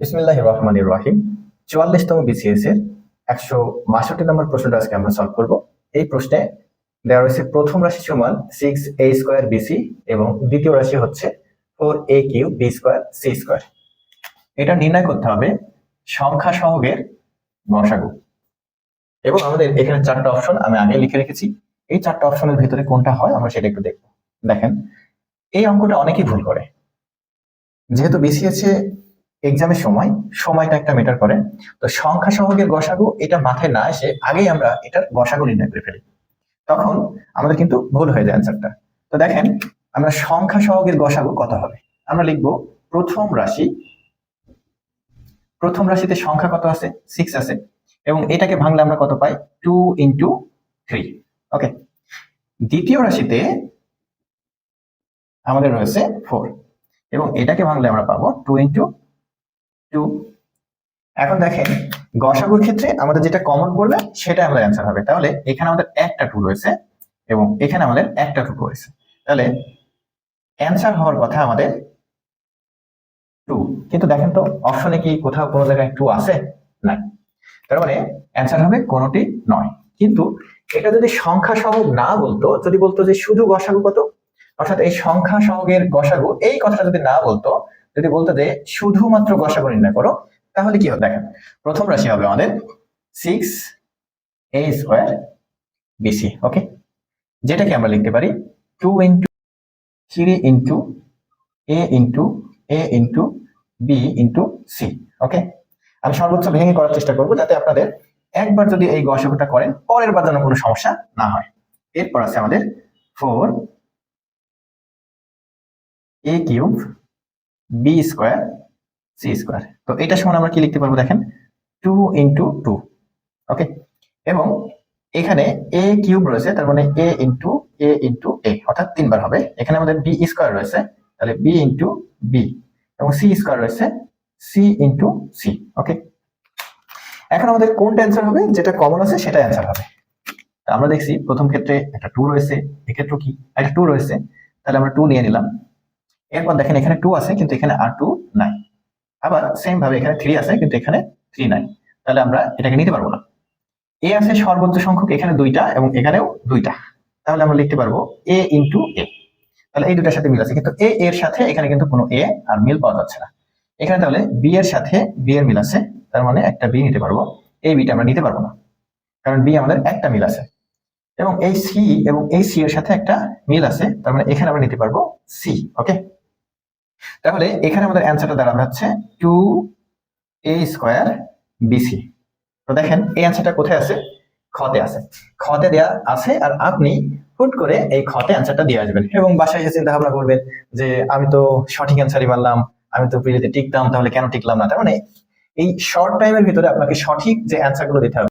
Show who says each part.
Speaker 1: বিসমিল্লাহির রহমানির রহিম। 44তম বিসিএস এর 162 নম্বর প্রশ্নটা আজকে আমরা সলভ করব। এই প্রশ্নে দেওয়া রয়েছে প্রথম রাশি সমান 6a² bc এবং দ্বিতীয় রাশি হচ্ছে 4a³ b² c²। এটা নির্ণয় করতে হবে সংখ্যা সহগের গসাগু। এবং আমাদের এখানে চারটা অপশন আমি আগে লিখে রেখেছি। এই চারটা অপশনের ভিতরে কোনটা হয় আমরা সেটা একটু দেখব। দেখেন, এই অঙ্কটা অনেকেই ভুল করে। যেহেতু বিসিএস এ এক্সামের সময়টা একটা ম্যাটার করে, তো সংখ্যা সহগের গসাগু এটা মাথায় না এসে আগেই আমরা এটার গসাগু নির্ণয় করে ফেলি, তখন আমাদের কিন্তু ভুল হয়ে যায় অ্যান্সারটা। তো দেখেন, আমরা সংখ্যা সহগের গসাগু কত হবে আমরা লিখব প্রথম রাশিতে সংখ্যা কত আছে, 6 আছে, এবং এটাকে ভাঙলে আমরা কত পাই, 2 × 3। ওকে, দ্বিতীয় রাশিতে আমাদের রয়েছে 4 এবং এটাকে ভাঙলে আমরা পাবো 2 × 2। এখন দেখেন, গসাগুর ক্ষেত্রে আমাদের যেটা কমন পড়বে সেটা আমাদের অ্যান্সার হবে। তাহলে এখানে আমাদের একটা 2 রয়েছে এবং এখানে আমাদের একটা 2 রয়েছে, তাহলে অ্যান্সার হওয়ার কথা আমাদের 2। কিন্তু দেখেন তো অপশনে কি কোথাও কোনো জায়গায় 2 আছে? নাই। তার মানে অ্যান্সার হবে কোনোটি নয়। কিন্তু এটা যদি সংখ্যা সহগ না বলতো, যদি বলতো যে শুধু গসাগু কত, অর্থাৎ এই সংখ্যা সহগের গসাগু এই কথাটা যদি না বলতো, যদি বলতো যে শুধুমাত্র গসাগু নির্ণয় করো, তাহলে কি হবে? দেখেন, প্রথম রাশি হবে আমাদের 6a² bc। ওকে, যেটাকে আমরা লিখতে পারি 2 × 3 × a × b × c। ওকে, আমি সর্বোচ্চ ভেঙে করার চেষ্টা করব যাতে আপনাদের একবার যদি এই গসাগুটা করেন পরের বার যেন কোনো সমস্যা না হয়। এরপর আছে আমাদের 4a³ b² c²। তো এটা সমান আমরা কি লিখতে পারবো? দেখেন, 2 × 2। ওকে, এবং এখানে a³ রয়েছে, তার মানে a × a অর্থাৎ 3 বার হবে। এখানে আমাদের b² রয়েছে, তাহলে b × b, এবং c² রয়েছে c × c। ওকে, এখন আমাদের কোনটা অ্যান্সার হবে? যেটা কমন আছে সেটা অ্যান্সার হবে। আমরা দেখছি প্রথম ক্ষেত্রে একটা 2 রয়েছে, এক্ষেত্রেও কি একটা 2 রয়েছে, তাহলে আমরা 2 নিয়ে নিলাম। এরপর দেখেন, এখানে 2 আছে কিন্তু এখানে আর 2 নাই। আবার সেম ভাবে এখানে 3 আছে কিন্তু এখানে 3 নাই, তাহলে আমরা এটাকে নিতে পারবো না। এ আছে সর্বোচ্চ সংখ্যক, এখানে 2টা এবং এখানেও 2টা, তাহলে আমরা লিখতে পারবো a × a। তাহলে এই দুটার সাথে মিল আছে, কিন্তু a এর সাথে এখানে কিন্তু কোনো a আর মিল পাওয়া যাচ্ছে না। এখানে তাহলে b এর সাথে b এর মিল আছে, তার মানে একটা b নিতে পারবো। এই বিটা আমরা নিতে পারবো না, কারণ b আমাদের একটা মিল আছে, এবং এই c এবং এই c এর সাথে একটা মিল আছে, তার মানে এখানে আমরা নিতে পারবো c। ওকে, তাহলে এখানে আমাদের অ্যান্সারটা দাঁড়াবে হচ্ছে 2a² bc। তো দেখেন, এই অ্যান্সারটা কোথায় আছে? খতে আছে, খতে দেয়া আছে। আর আপনি হুট করে এই খতে অ্যান্সারটা দিয়ে আসবেন এবং বাসায় এসে চিন্তা ভাবনা করবেন যে আমি তো সঠিক অ্যান্সারই মারলাম, আমি তো প্রিলিতে টিকতাম, তাহলে কেন টিকলাম না? তার মানে এই শর্ট টাইমের ভিতরে আপনাকে সঠিক যে অ্যান্সারগুলো দিতে হবে